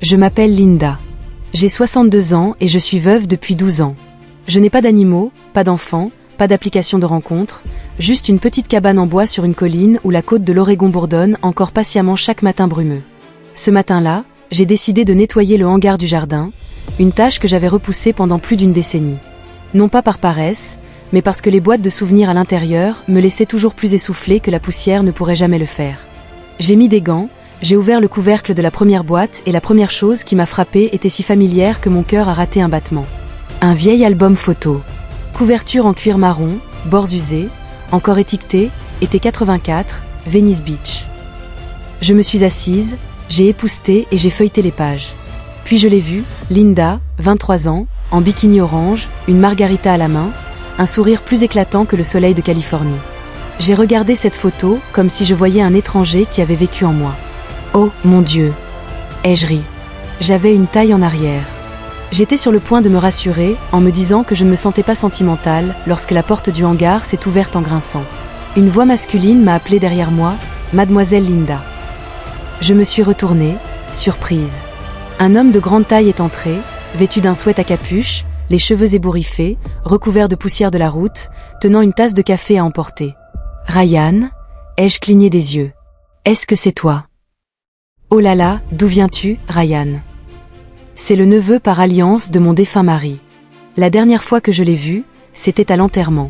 Je m'appelle Linda. J'ai 62 ans et je suis veuve depuis 12 ans. Je n'ai pas d'animaux, pas d'enfants, pas d'application de rencontre, juste une petite cabane en bois sur une colline où la côte de l'Oregon bourdonne encore patiemment chaque matin brumeux. Ce matin-là, j'ai décidé de nettoyer le hangar du jardin, une tâche que j'avais repoussée pendant plus d'une décennie. Non pas par paresse, mais parce que les boîtes de souvenirs à l'intérieur me laissaient toujours plus essoufflée que la poussière ne pourrait jamais le faire. J'ai mis des gants, j'ai ouvert le couvercle de la première boîte et la première chose qui m'a frappée était si familière que mon cœur a raté un battement. Un vieil album photo. Couverture en cuir marron, bords usés, encore étiqueté, été 84, Venice Beach. Je me suis assise, j'ai épousseté et j'ai feuilleté les pages. Puis je l'ai vue, Linda, 23 ans, en bikini orange, une margarita à la main, un sourire plus éclatant que le soleil de Californie. J'ai regardé cette photo comme si je voyais un étranger qui avait vécu en moi. Oh, mon Dieu! Ai-je ri? J'avais une taille en arrière. J'étais sur le point de me rassurer en me disant que je ne me sentais pas sentimentale lorsque la porte du hangar s'est ouverte en grinçant. Une voix masculine m'a appelée derrière moi, Mademoiselle Linda. Je me suis retournée, surprise. Un homme de grande taille est entré, vêtu d'un sweat à capuche, les cheveux ébouriffés, recouvert de poussière de la route, tenant une tasse de café à emporter. « Ryan ?» ai-je cligné des yeux. « Est-ce que c'est toi ?» « Oh là là, d'où viens-tu, Ryan ?» C'est le neveu par alliance de mon défunt mari. La dernière fois que je l'ai vu, c'était à l'enterrement.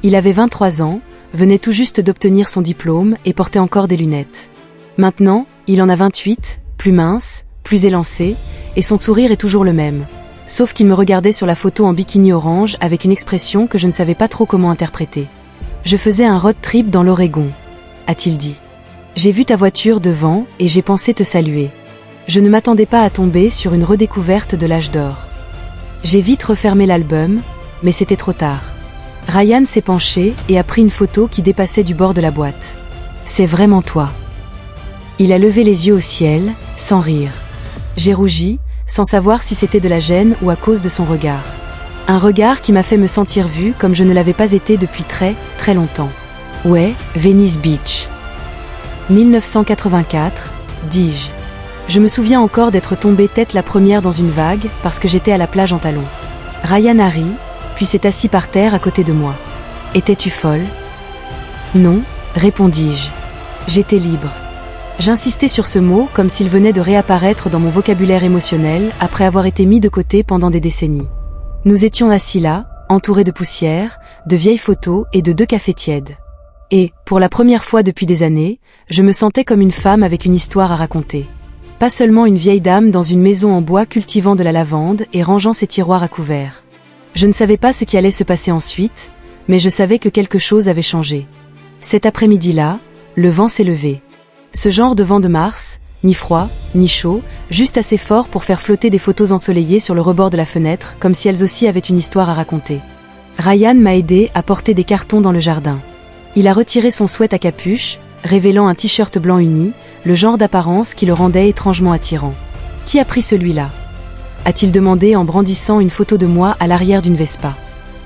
Il avait 23 ans, venait tout juste d'obtenir son diplôme et portait encore des lunettes. Maintenant, il en a 28, plus mince, plus élancé, et son sourire est toujours le même. Sauf qu'il me regardait sur la photo en bikini orange avec une expression que je ne savais pas trop comment interpréter. « Je faisais un road trip dans l'Oregon », a-t-il dit. J'ai vu ta voiture devant et j'ai pensé te saluer. Je ne m'attendais pas à tomber sur une redécouverte de l'âge d'or. J'ai vite refermé l'album, mais c'était trop tard. Ryan s'est penché et a pris une photo qui dépassait du bord de la boîte. C'est vraiment toi. Il a levé les yeux au ciel, sans rire. J'ai rougi, sans savoir si c'était de la gêne ou à cause de son regard. Un regard qui m'a fait me sentir vue comme je ne l'avais pas été depuis très, très longtemps. Ouais, Venice Beach. 1984, dis-je. Je me souviens encore d'être tombée tête la première dans une vague parce que j'étais à la plage en talons. Ryan a ri, puis s'est assis par terre à côté de moi. « Étais-tu folle ?» ?»« Non, répondis-je. J'étais libre. » J'insistais sur ce mot comme s'il venait de réapparaître dans mon vocabulaire émotionnel après avoir été mis de côté pendant des décennies. Nous étions assis là, entourés de poussière, de vieilles photos et de 2 cafés tièdes. Et, pour la première fois depuis des années, je me sentais comme une femme avec une histoire à raconter. Pas seulement une vieille dame dans une maison en bois cultivant de la lavande et rangeant ses tiroirs à couverts. Je ne savais pas ce qui allait se passer ensuite, mais je savais que quelque chose avait changé. Cet après-midi-là, le vent s'est levé. Ce genre de vent de mars, ni froid, ni chaud, juste assez fort pour faire flotter des photos ensoleillées sur le rebord de la fenêtre, comme si elles aussi avaient une histoire à raconter. Ryan m'a aidé à porter des cartons dans le jardin. Il a retiré son sweat à capuche, révélant un t-shirt blanc uni, le genre d'apparence qui le rendait étrangement attirant. « Qui a pris celui-là » a-t-il demandé en brandissant une photo de moi à l'arrière d'une Vespa.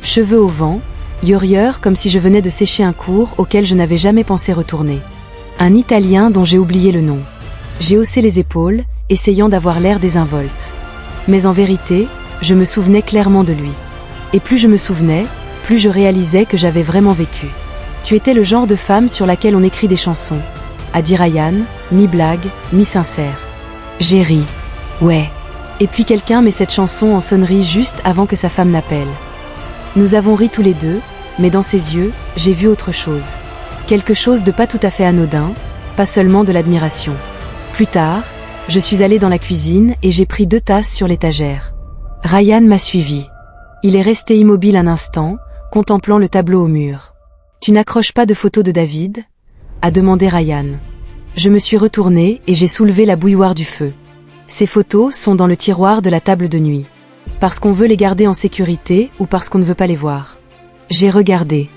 Cheveux au vent, yorieur comme si je venais de sécher un cours auquel je n'avais jamais pensé retourner. Un Italien dont j'ai oublié le nom. J'ai haussé les épaules, essayant d'avoir l'air désinvolte. Mais en vérité, je me souvenais clairement de lui. Et plus je me souvenais, plus je réalisais que j'avais vraiment vécu. Tu étais le genre de femme sur laquelle on écrit des chansons, a dit Ryan, mi-blague, mi-sincère. J'ai ri. Ouais. Et puis quelqu'un met cette chanson en sonnerie juste avant que sa femme n'appelle. Nous avons ri tous les deux, mais dans ses yeux, j'ai vu autre chose. Quelque chose de pas tout à fait anodin, pas seulement de l'admiration. Plus tard, je suis allée dans la cuisine et j'ai pris 2 tasses sur l'étagère. Ryan m'a suivi. Il est resté immobile un instant, contemplant le tableau au mur. « Tu n'accroches pas de photos de David ?» a demandé Ryan. Je me suis retournée et j'ai soulevé la bouilloire du feu. Ces photos sont dans le tiroir de la table de nuit. Parce qu'on veut les garder en sécurité ou parce qu'on ne veut pas les voir. J'ai regardé.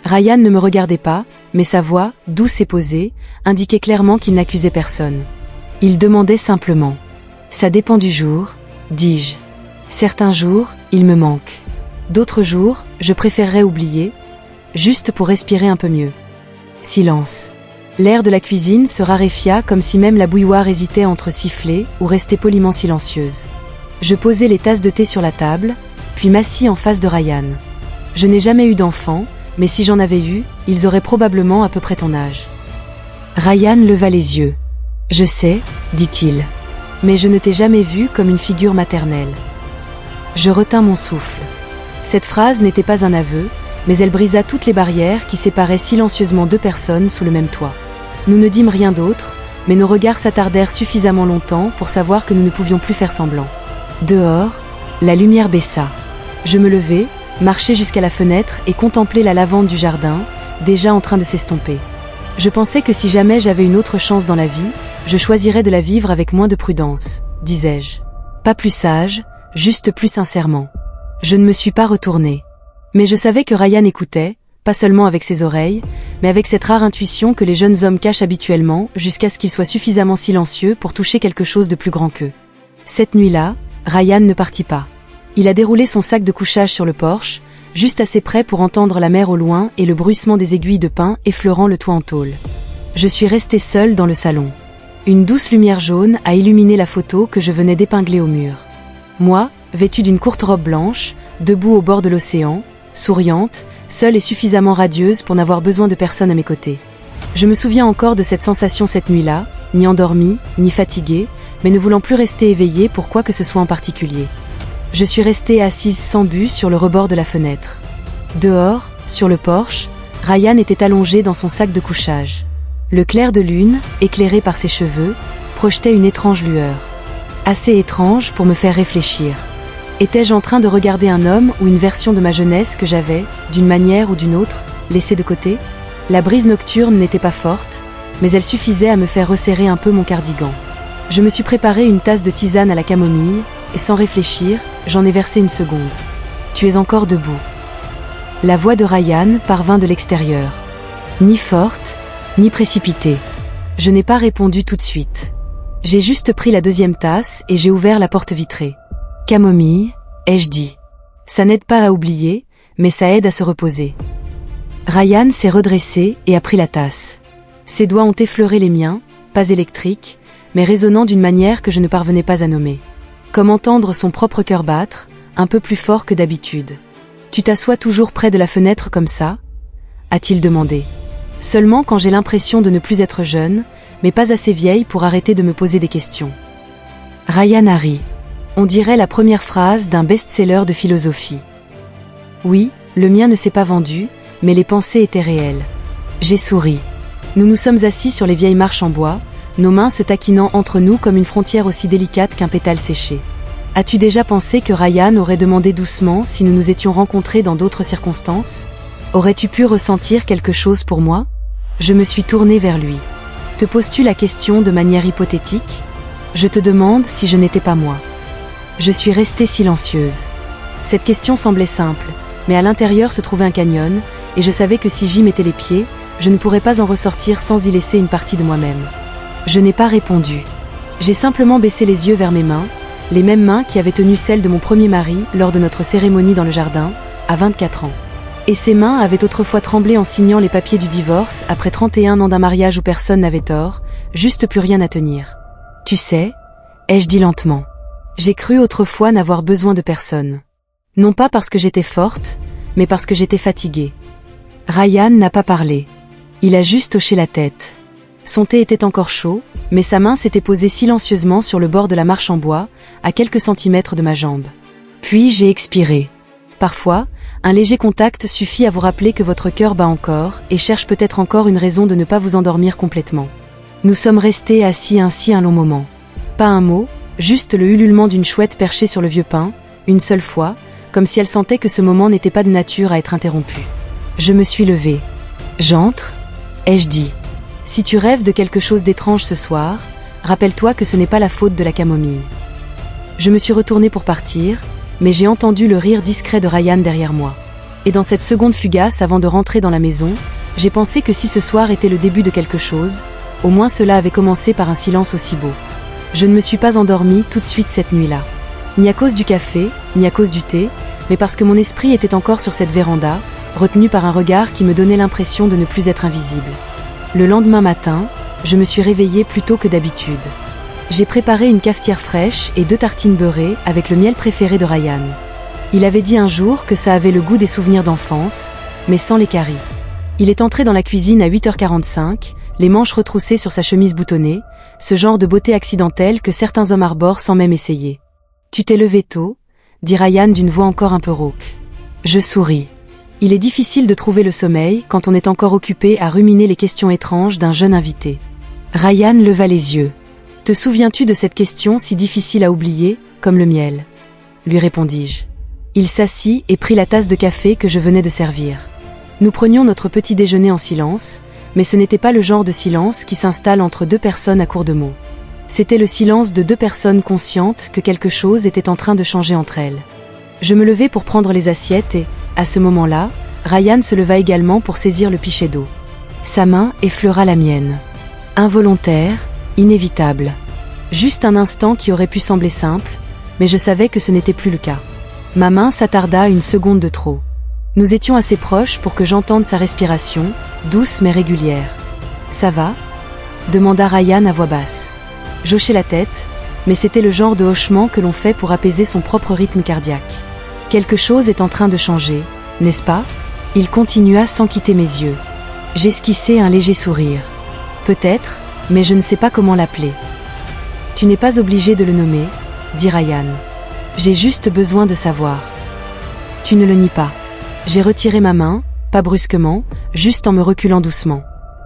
Ryan ne me regardait pas, mais sa voix, douce et posée, indiquait clairement qu'il n'accusait personne. Il demandait simplement. « Ça dépend du jour, dis-je. Certains jours, il me manque. D'autres jours, je préférerais oublier, juste pour respirer un peu mieux. » Silence. L'air de la cuisine se raréfia comme si même la bouilloire hésitait entre siffler ou rester poliment silencieuse. Je posai les tasses de thé sur la table, puis m'assis en face de Ryan. Je n'ai jamais eu d'enfant, mais si j'en avais eu, ils auraient probablement à peu près ton âge. Ryan leva les yeux. « Je sais, dit-il. Mais je ne t'ai jamais vue comme une figure maternelle. » Je retins mon souffle. Cette phrase n'était pas un aveu, mais elle brisa toutes les barrières qui séparaient silencieusement deux personnes sous le même toit. Nous ne dîmes rien d'autre, mais nos regards s'attardèrent suffisamment longtemps pour savoir que nous ne pouvions plus faire semblant. Dehors, la lumière baissa. Je me levai, marchai jusqu'à la fenêtre et contemplai la lavande du jardin, déjà en train de s'estomper. Je pensais que si jamais j'avais une autre chance dans la vie, je choisirais de la vivre avec moins de prudence, disais-je. Pas plus sage, juste plus sincèrement. Je ne me suis pas retournée. Mais je savais que Ryan écoutait, pas seulement avec ses oreilles, mais avec cette rare intuition que les jeunes hommes cachent habituellement jusqu'à ce qu'ils soient suffisamment silencieux pour toucher quelque chose de plus grand qu'eux. Cette nuit-là, Ryan ne partit pas. Il a déroulé son sac de couchage sur le porche, juste assez près pour entendre la mer au loin et le bruissement des aiguilles de pin effleurant le toit en tôle. Je suis restée seule dans le salon. Une douce lumière jaune a illuminé la photo que je venais d'épingler au mur. Moi, vêtue d'une courte robe blanche, debout au bord de l'océan, souriante, seule et suffisamment radieuse pour n'avoir besoin de personne à mes côtés. Je me souviens encore de cette sensation cette nuit-là, ni endormie, ni fatiguée, mais ne voulant plus rester éveillée pour quoi que ce soit en particulier. Je suis restée assise sans but sur le rebord de la fenêtre. Dehors, sur le porche, Ryan était allongé dans son sac de couchage. Le clair de lune, éclairé par ses cheveux, projetait une étrange lueur. Assez étrange pour me faire réfléchir. Étais-je en train de regarder un homme ou une version de ma jeunesse que j'avais, d'une manière ou d'une autre, laissée de côté? La brise nocturne n'était pas forte, mais elle suffisait à me faire resserrer un peu mon cardigan. Je me suis préparé une tasse de tisane à la camomille, et sans réfléchir, j'en ai versé une seconde. « Tu es encore debout. » La voix de Ryan parvint de l'extérieur. Ni forte, ni précipitée. Je n'ai pas répondu tout de suite. J'ai juste pris la deuxième tasse et j'ai ouvert la porte vitrée. « Camomille, ai-je dit. Ça n'aide pas à oublier, mais ça aide à se reposer. » Ryan s'est redressé et a pris la tasse. Ses doigts ont effleuré les miens, pas électriques, mais résonnant d'une manière que je ne parvenais pas à nommer. Comme entendre son propre cœur battre, un peu plus fort que d'habitude. « Tu t'assois toujours près de la fenêtre comme ça ?» a-t-il demandé. Seulement quand j'ai l'impression de ne plus être jeune, mais pas assez vieille pour arrêter de me poser des questions. Ryan a ri. On dirait la première phrase d'un best-seller de philosophie. Oui, le mien ne s'est pas vendu, mais les pensées étaient réelles. J'ai souri. Nous nous sommes assis sur les vieilles marches en bois, nos mains se taquinant entre nous comme une frontière aussi délicate qu'un pétale séché. As-tu déjà pensé que Ryan aurait demandé doucement si nous nous étions rencontrés dans d'autres circonstances? Aurais-tu pu ressentir quelque chose pour moi? Je me suis tournée vers lui. Te poses-tu la question de manière hypothétique? Je te demande si je n'étais pas moi. Je suis restée silencieuse. Cette question semblait simple, mais à l'intérieur se trouvait un canyon, et je savais que si j'y mettais les pieds, je ne pourrais pas en ressortir sans y laisser une partie de moi-même. Je n'ai pas répondu. J'ai simplement baissé les yeux vers mes mains, les mêmes mains qui avaient tenu celles de mon premier mari lors de notre cérémonie dans le jardin, à 24 ans. Et ces mains avaient autrefois tremblé en signant les papiers du divorce après 31 ans d'un mariage où personne n'avait tort, juste plus rien à tenir. Tu sais, ai-je dit lentement. J'ai cru autrefois n'avoir besoin de personne. Non pas parce que j'étais forte, mais parce que j'étais fatiguée. Ryan n'a pas parlé. Il a juste hoché la tête. Son thé était encore chaud, mais sa main s'était posée silencieusement sur le bord de la marche en bois, à quelques centimètres de ma jambe. Puis j'ai expiré. Parfois, un léger contact suffit à vous rappeler que votre cœur bat encore et cherche peut-être encore une raison de ne pas vous endormir complètement. Nous sommes restés assis ainsi un long moment. Pas un mot, juste le ululement d'une chouette perchée sur le vieux pin, une seule fois, comme si elle sentait que ce moment n'était pas de nature à être interrompu. Je me suis levée. J'entre, ai-je dit. Si tu rêves de quelque chose d'étrange ce soir, rappelle-toi que ce n'est pas la faute de la camomille. Je me suis retournée pour partir, mais j'ai entendu le rire discret de Ryan derrière moi. Et dans cette seconde fugace avant de rentrer dans la maison, j'ai pensé que si ce soir était le début de quelque chose, au moins cela avait commencé par un silence aussi beau. Je ne me suis pas endormie tout de suite cette nuit-là. Ni à cause du café, ni à cause du thé, mais parce que mon esprit était encore sur cette véranda, retenu par un regard qui me donnait l'impression de ne plus être invisible. Le lendemain matin, je me suis réveillée plus tôt que d'habitude. J'ai préparé une cafetière fraîche et 2 tartines beurrées avec le miel préféré de Ryan. Il avait dit un jour que ça avait le goût des souvenirs d'enfance, mais sans les caries. Il est entré dans la cuisine à 8h45, les manches retroussées sur sa chemise boutonnée, ce genre de beauté accidentelle que certains hommes arborent sans même essayer. « Tu t'es levé tôt ?» dit Ryan d'une voix encore un peu rauque. Je souris. Il est difficile de trouver le sommeil quand on est encore occupé à ruminer les questions étranges d'un jeune invité. Ryan leva les yeux. « Te souviens-tu de cette question si difficile à oublier, comme le miel ?» lui répondis-je. Il s'assit et prit la tasse de café que je venais de servir. Nous prenions notre petit déjeuner en silence, mais ce n'était pas le genre de silence qui s'installe entre 2 personnes à court de mots. C'était le silence de 2 personnes conscientes que quelque chose était en train de changer entre elles. Je me levai pour prendre les assiettes et, à ce moment-là, Ryan se leva également pour saisir le pichet d'eau. Sa main effleura la mienne. Involontaire, inévitable. Juste un instant qui aurait pu sembler simple, mais je savais que ce n'était plus le cas. Ma main s'attarda une seconde de trop. Nous étions assez proches pour que j'entende sa respiration, douce mais régulière. « Ça va ?» demanda Ryan à voix basse. J'hochai la tête, mais c'était le genre de hochement que l'on fait pour apaiser son propre rythme cardiaque. « Quelque chose est en train de changer, n'est-ce pas ?» Il continua sans quitter mes yeux. J'esquissai un léger sourire. « Peut-être, mais je ne sais pas comment l'appeler. »« Tu n'es pas obligé de le nommer, » dit Ryan. « J'ai juste besoin de savoir. » Tu ne le nies pas. J'ai retiré ma main, pas brusquement, juste en me reculant doucement.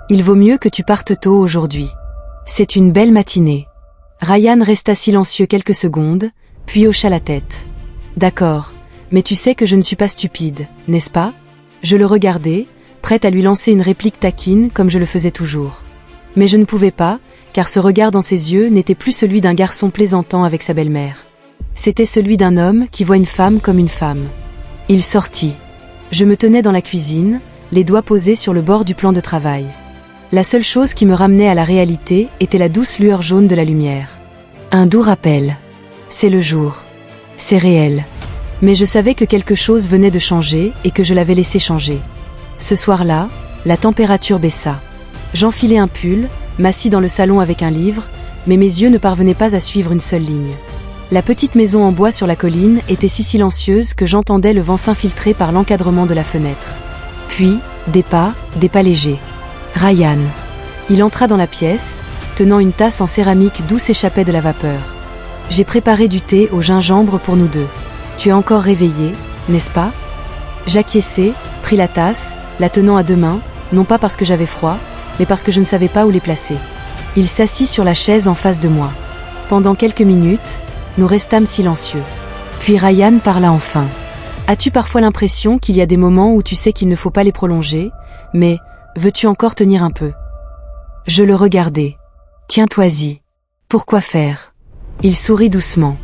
Il vaut mieux que tu partes tôt aujourd'hui. C'est une belle matinée. Ryan resta silencieux quelques secondes, puis hocha la tête. D'accord, mais tu sais que je ne suis pas stupide, n'est-ce pas? Je le regardais, prête à lui lancer une réplique taquine comme je le faisais toujours. Mais je ne pouvais pas, car ce regard dans ses yeux n'était plus celui d'un garçon plaisantant avec sa belle-mère. C'était celui d'un homme qui voit une femme comme une femme. Il sortit. Je me tenais dans la cuisine, les doigts posés sur le bord du plan de travail. La seule chose qui me ramenait à la réalité était la douce lueur jaune de la lumière. Un doux rappel. C'est le jour. C'est réel. Mais je savais que quelque chose venait de changer et que je l'avais laissé changer. Ce soir-là, la température baissa. J'enfilai un pull, m'assis dans le salon avec un livre, mais mes yeux ne parvenaient pas à suivre une seule ligne. La petite maison en bois sur la colline était si silencieuse que j'entendais le vent s'infiltrer par l'encadrement de la fenêtre. Puis, des pas légers. Ryan. Il entra dans la pièce, tenant une tasse en céramique d'où s'échappait de la vapeur. J'ai préparé du thé au gingembre pour nous 2. Tu es encore réveillé, n'est-ce pas? J'acquiesçai, pris la tasse, la tenant à 2 mains, non pas parce que j'avais froid, mais parce que je ne savais pas où les placer. Il s'assit sur la chaise en face de moi. Pendant quelques minutes, nous restâmes silencieux. Puis Ryan parla enfin. As-tu parfois l'impression qu'il y a des moments où tu sais qu'il ne faut pas les prolonger, mais veux-tu encore tenir un peu? Je le regardai. Tiens-toi-y. Pourquoi faire? Il sourit doucement.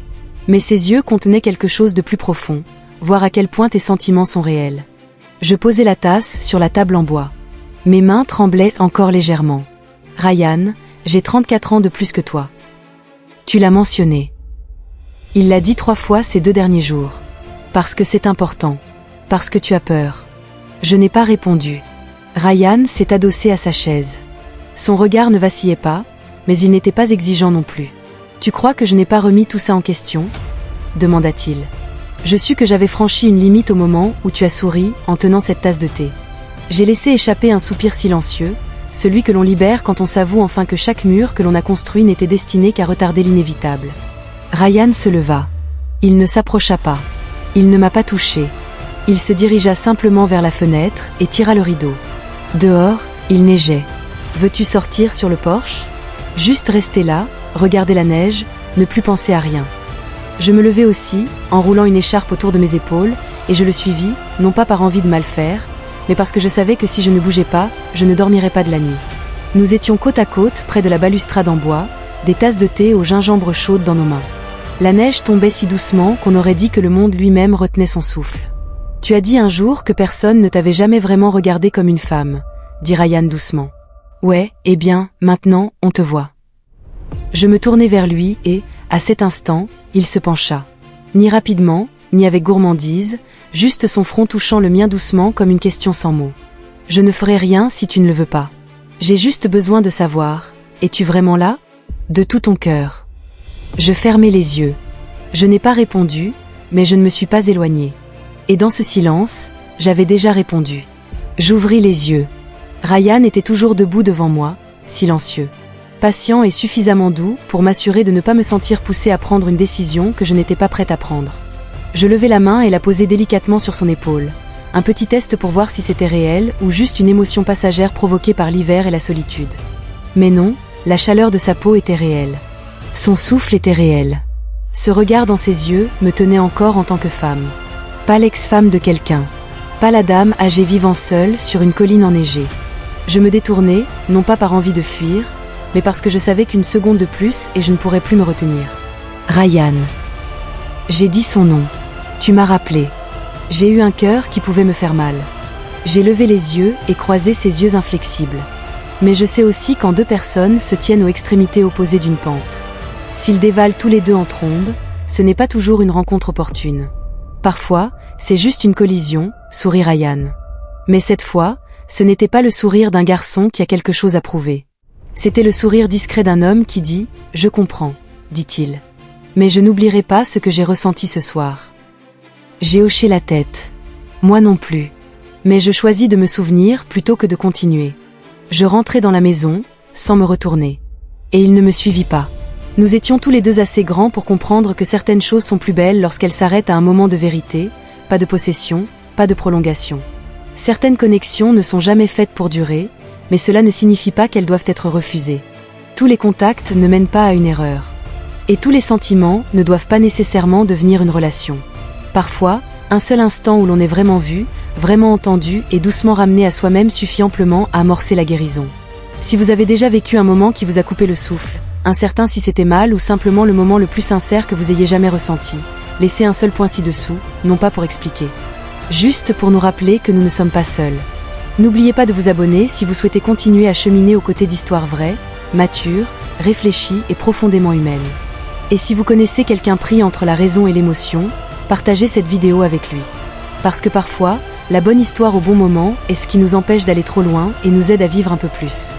Mais ses yeux contenaient quelque chose de plus profond, voir à quel point tes sentiments sont réels. Je posai la tasse sur la table en bois. Mes mains tremblaient encore légèrement. Ryan, j'ai 34 ans de plus que toi. Tu l'as mentionné. Il l'a dit 3 fois ces 2 derniers jours. Parce que c'est important. Parce que tu as peur. Je n'ai pas répondu. Ryan s'est adossé à sa chaise. Son regard ne vacillait pas, mais il n'était pas exigeant non plus. Tu crois que je n'ai pas remis tout ça en question? Demanda-t-il. Je sus que j'avais franchi une limite au moment où tu as souri en tenant cette tasse de thé. J'ai laissé échapper un soupir silencieux, celui que l'on libère quand on s'avoue enfin que chaque mur que l'on a construit n'était destiné qu'à retarder l'inévitable. Ryan se leva. Il ne s'approcha pas. Il ne m'a pas touché. Il se dirigea simplement vers la fenêtre et tira le rideau. Dehors, il neigeait. Veux-tu sortir sur le porche? Juste rester là, regarder la neige, ne plus penser à rien. Je me levai aussi, enroulant une écharpe autour de mes épaules, et je le suivis, non pas par envie de mal faire, mais parce que je savais que si je ne bougeais pas, je ne dormirais pas de la nuit. Nous étions côte à côte, près de la balustrade en bois, des tasses de thé au gingembre chaudes dans nos mains. La neige tombait si doucement qu'on aurait dit que le monde lui-même retenait son souffle. Tu as dit un jour que personne ne t'avait jamais vraiment regardé comme une femme, dit Ryan doucement. Ouais, eh bien, maintenant, on te voit. Je me tournai vers lui et, à cet instant, il se pencha. Ni rapidement, ni avec gourmandise, juste son front touchant le mien doucement comme une question sans mots. Je ne ferai rien si tu ne le veux pas. J'ai juste besoin de savoir, es-tu vraiment là? De tout ton cœur. Je fermais les yeux. Je n'ai pas répondu, mais je ne me suis pas éloignée. Et dans ce silence, j'avais déjà répondu. J'ouvris les yeux. Ryan était toujours debout devant moi, silencieux. Patient et suffisamment doux pour m'assurer de ne pas me sentir poussée à prendre une décision que je n'étais pas prête à prendre. Je levai la main et la posai délicatement sur son épaule. Un petit test pour voir si c'était réel ou juste une émotion passagère provoquée par l'hiver et la solitude. Mais non, la chaleur de sa peau était réelle. Son souffle était réel. Ce regard dans ses yeux me tenait encore en tant que femme. Pas l'ex-femme de quelqu'un. Pas la dame âgée vivant seule sur une colline enneigée. Je me détournai, non pas par envie de fuir, mais parce que je savais qu'une seconde de plus et je ne pourrais plus me retenir. Ryan. J'ai dit son nom. Tu m'as rappelé. J'ai eu un cœur qui pouvait me faire mal. J'ai levé les yeux et croisé ses yeux inflexibles. Mais je sais aussi quand deux personnes se tiennent aux extrémités opposées d'une pente. S'ils dévalent tous les deux en trombe, ce n'est pas toujours une rencontre opportune. Parfois, c'est juste une collision, sourit Ryan. Mais cette fois, ce n'était pas le sourire d'un garçon qui a quelque chose à prouver. C'était le sourire discret d'un homme qui dit « Je comprends », dit-il. Mais je n'oublierai pas ce que j'ai ressenti ce soir. J'ai hoché la tête. Moi non plus. Mais je choisis de me souvenir plutôt que de continuer. Je rentrai dans la maison, sans me retourner. Et il ne me suivit pas. Nous étions tous les deux assez grands pour comprendre que certaines choses sont plus belles lorsqu'elles s'arrêtent à un moment de vérité, pas de possession, pas de prolongation. Certaines connexions ne sont jamais faites pour durer, mais cela ne signifie pas qu'elles doivent être refusées. Tous les contacts ne mènent pas à une erreur. Et tous les sentiments ne doivent pas nécessairement devenir une relation. Parfois, un seul instant où l'on est vraiment vu, vraiment entendu et doucement ramené à soi-même suffit amplement à amorcer la guérison. Si vous avez déjà vécu un moment qui vous a coupé le souffle, incertain si c'était mal ou simplement le moment le plus sincère que vous ayez jamais ressenti, laissez un seul point ci-dessous, non pas pour expliquer. Juste pour nous rappeler que nous ne sommes pas seuls. N'oubliez pas de vous abonner si vous souhaitez continuer à cheminer aux côtés d'histoires vraies, matures, réfléchies et profondément humaines. Et si vous connaissez quelqu'un pris entre la raison et l'émotion, partagez cette vidéo avec lui. Parce que parfois, la bonne histoire au bon moment est ce qui nous empêche d'aller trop loin et nous aide à vivre un peu plus.